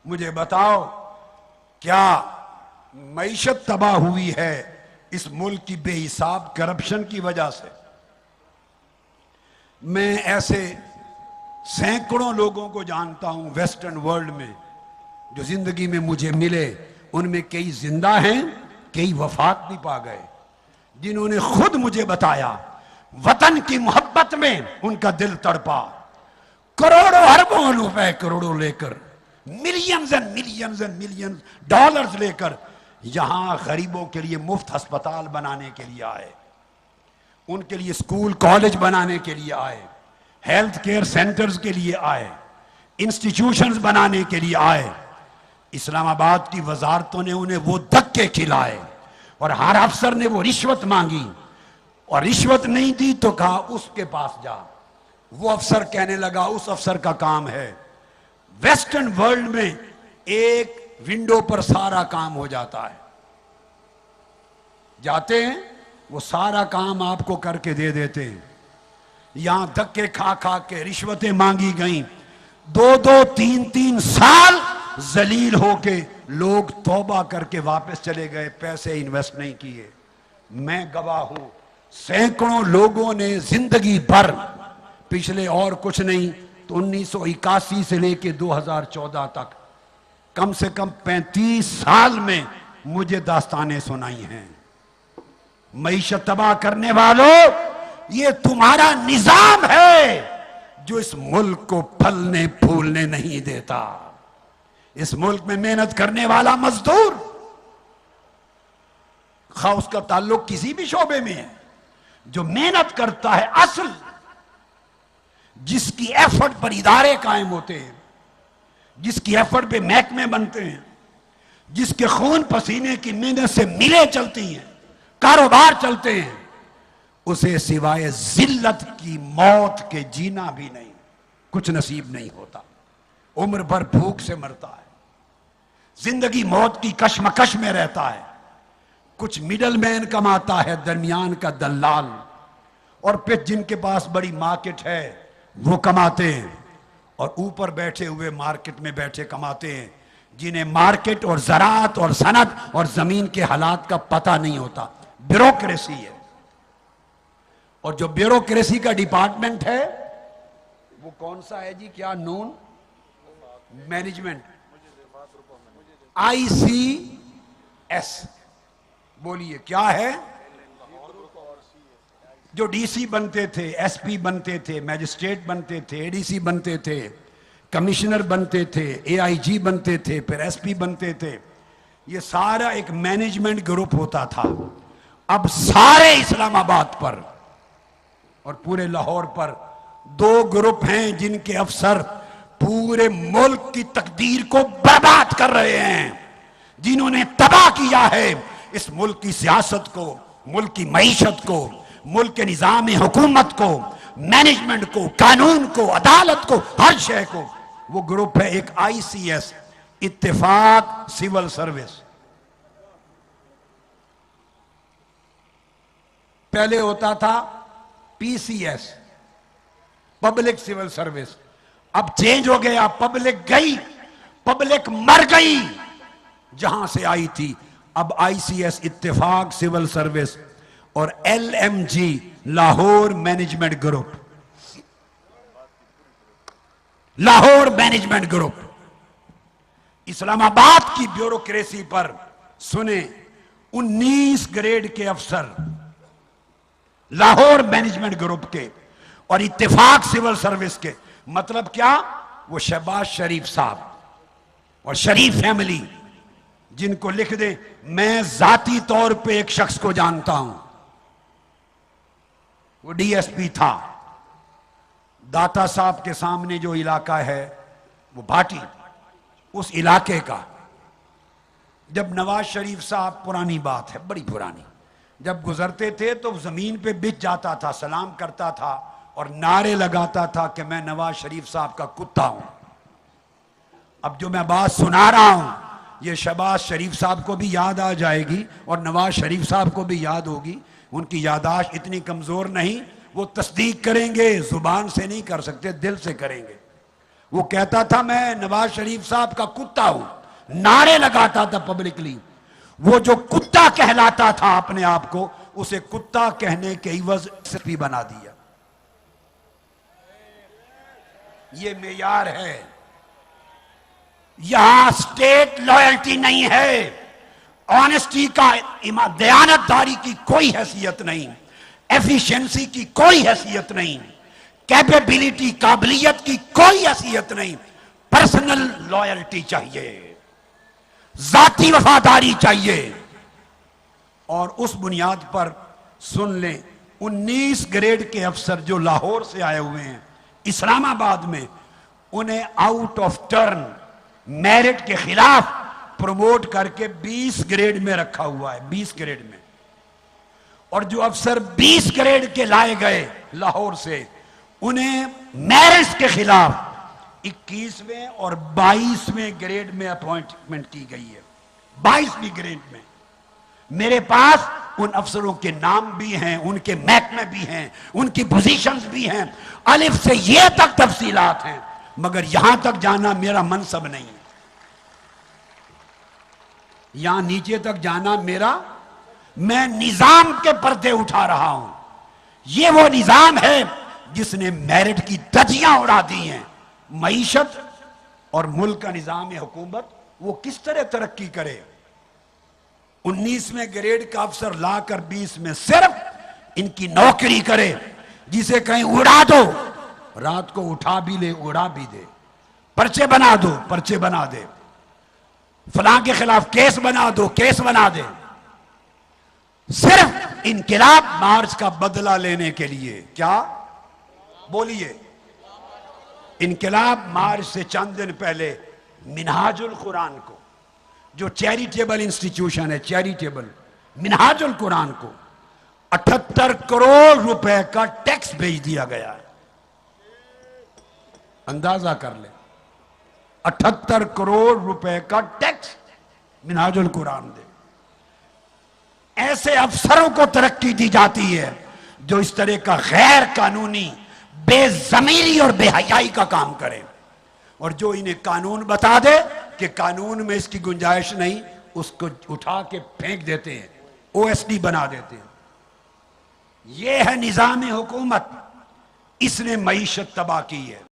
मुझे बताओ, क्या मईशत तबाह हुई है इस मुल्क की बेहिसाब करप्शन की वजह से? मैं ऐसे सैकड़ों लोगों को जानता हूं वेस्टर्न वर्ल्ड में जो जिंदगी में मुझे मिले, उनमें कई जिंदा हैं, कई वफात भी पा गए, जिन्होंने खुद मुझे बताया वतन की मोहब्बत में उनका दिल तड़पा, करोड़ों अरबों रुपए करोड़ों लेकर, millions and millions and millions dollars लेकर यहां गरीबों के लिए मुफ्त अस्पताल बनाने के लिए आए, उनके लिए स्कूल कॉलेज बनाने के लिए आए, हेल्थ केयर सेंटर्स के लिए आए, इंस्टीट्यूशंस बनाने के लिए आए। इस्लामाबाद की वजारतों ने उन्हें वो धक्के खिलाए और हर अफसर ने वो रिश्वत मांगी, और रिश्वत नहीं दी तो कहा उसके पास जा। वो अफसर कहने लगा उस अफसर का काम है। वेस्टर्न वर्ल्ड में एक विंडो पर सारा काम हो जाता है, जाते हैं वो सारा काम आपको करके दे देते हैं। यहां धक्के खा खा के रिश्वतें मांगी गई, 2-2, 3-3 साल जलील होके लोग तौबा करके वापस चले गए, पैसे इन्वेस्ट नहीं किए। मैं गवाह हूं, सैकड़ों लोगों ने जिंदगी भर, पिछले और कुछ नहीं तो 1981 से लेके 2014 तक कम से कम 35 साल में मुझे दास्तानें सुनाई हैं। मईशत तबाह करने वालों, ये तुम्हारा निजाम है जो इस मुल्क को फलने फूलने नहीं देता। इस मुल्क में मेहनत करने वाला मजदूर, खा उसका ताल्लुक किसी भी शोबे में है, जो मेहनत करता है, असल जिसकी एफर्ट पर इदारे कायम होते हैं, जिसकी एफर्ट पे महकमे बनते हैं, जिसके खून पसीने की मेहनत से मिलें चलती हैं, कारोबार चलते हैं, उसे सिवाय जिल्लत की मौत के जीना भी नहीं, कुछ नसीब नहीं होता। उम्र भर भूख से मरता है, जिंदगी मौत की कशमकश में रहता है। कुछ मिडल मैन कमाता है, दरमियान का दलाल, और फिर जिनके पास बड़ी मार्केट है वो कमाते हैं, और ऊपर बैठे हुए मार्केट में बैठे कमाते हैं, जिन्हें मार्केट और ज़राअत और सनत और जमीन के हालात का पता नहीं होता। ब्यूरोक्रेसी है, और जो ब्यूरोक्रेसी का डिपार्टमेंट है वो कौन सा है जी? क्या नून मैनेजमेंट, ICS, बोलिए क्या है? जो डीसी बनते थे, एसपी बनते थे, मैजिस्ट्रेट बनते थे, एडीसी बनते थे, कमिश्नर बनते थे, AIG बनते थे, फिर SP बनते थे, ये सारा एक मैनेजमेंट ग्रुप होता था। अब सारे इस्लामाबाद पर और पूरे लाहौर पर 2 ग्रुप हैं जिनके अफसर पूरे मुल्क की तकदीर को बर्बाद कर रहे हैं, जिन्होंने तबाह किया है इस मुल्क की सियासत को, मुल्क की मईशत को, मुल्क के निजाम हुकूमत को, मैनेजमेंट को, कानून को, अदालत को, हर शय को। वो ग्रुप है एक ICS, इत्तेफाक सिविल सर्विस। पहले होता था PCS, पब्लिक सिविल सर्विस। अब चेंज हो गया, पब्लिक गई, पब्लिक मर गई जहां से आई थी। अब ICS इत्तेफाक सिविल सर्विस और LMG Lahore management group, Lahore management group. Islamabad की ब्यूरोक्रेसी पर सुने 19 ग्रेड के अफसर लाहौर मैनेजमेंट ग्रुप के और इत्तेफाक सिविल सर्विस के। मतलब क्या? वो शहबाज शरीफ साहब और शरीफ फैमिली, जिनको लिख दे, मैं जाती तौर पे एक शख्स को जानता हूं, वो DSP था। दाता साहब के सामने जो इलाका है वो भाटी, उस इलाके का, जब नवाज शरीफ साहब, पुरानी बात है, बड़ी पुरानी, जब गुजरते थे तो जमीन पे बिछ जाता था, सलाम करता था और नारे लगाता था कि मैं नवाज शरीफ साहब का कुत्ता हूं। अब जो मैं बात सुना रहा हूं ये शहबाज शरीफ साहब को भी याद आ जाएगी और नवाज शरीफ साहब को भी याद होगी। उनकी यादाश्त इतनी कमजोर नहीं, वो तस्दीक करेंगे, जुबान से नहीं कर सकते, दिल से करेंगे। वो कहता था मैं नवाज शरीफ साहब का कुत्ता हूं, नारे लगाता था पब्लिकली। वो जो कुत्ता कहलाता था अपने आप को, उसे कुत्ता कहने के इवज एसपी बना दिया। ये मेयार है। यहां स्टेट लॉयल्टी नहीं है, ऑनेस्टी का, दयानतदारी की कोई हैसियत नहीं, एफिशिएंसी की कोई हैसियत नहीं, कैपेबिलिटी काबिलियत की कोई हैसियत नहीं। पर्सनल लॉयल्टी चाहिए, जाती वफादारी चाहिए। और उस बुनियाद पर सुन लें, 19 ग्रेड के अफसर जो लाहौर से आए हुए हैं इस्लामाबाद में, उन्हें आउट ऑफ टर्न मेरिट के खिलाफ प्रमोट करके 20 ग्रेड में रखा हुआ है, 20 ग्रेड में। और जो अफसर 20 ग्रेड के लाए गए लाहौर से, उन्हें मेरिट के खिलाफ 21वें और 22वें ग्रेड में अपॉइंटमेंट की गई है। 22वीं ग्रेड में मेरे पास उन अफसरों के नाम भी हैं, उनके महकमे भी हैं, उनकी पोजीशंस भी हैं, अलिफ से ये तक तफसीलात हैं, मगर यहां तक जाना मेरा मनसब नहीं है। यहां नीचे तक जाना मेरा, मैं निजाम के पर्दे उठा रहा हूं। ये वो निजाम है जिसने मेरिट की धज्जियां उड़ा दी हैं। मईशत और मुल्क का निजाम हुकूमत वो किस तरह तरक्की करे? 19वें ग्रेड का अफसर लाकर 20 में सिर्फ इनकी नौकरी करे, जिसे कहीं उड़ा दो, रात को उठा भी ले, उड़ा भी दे, पर्चे बना दो, पर्चे बना दे, फलां के खिलाफ केस बना दो, केस बना दे, सिर्फ इनकिलाब मार्च का बदला लेने के लिए। क्या बोलिए? इनकिलाब मार्च से चंद दिन पहले मिनहाजुल कुरान को, जो चैरिटेबल इंस्टीट्यूशन है, चैरिटेबल, मिनहाजुल कुरान को 78 करोड़ रुपए का टैक्स भेज दिया गया है। अंदाजा कर ले, 78 करोड़ रुपए का टैक्स मिनहाजुल कुरान दे। ऐसे अफसरों को तरक्की दी जाती है जो इस तरह का गैर कानूनी, बेजमीरी और बेहयाई का काम करें, और जो इन्हें कानून बता दे कि कानून में इसकी गुंजाइश नहीं, उसको उठा के फेंक देते हैं, ओएसडी बना देते हैं। यह है निजाम हुकूमत, इसने मईशत तबाह की है।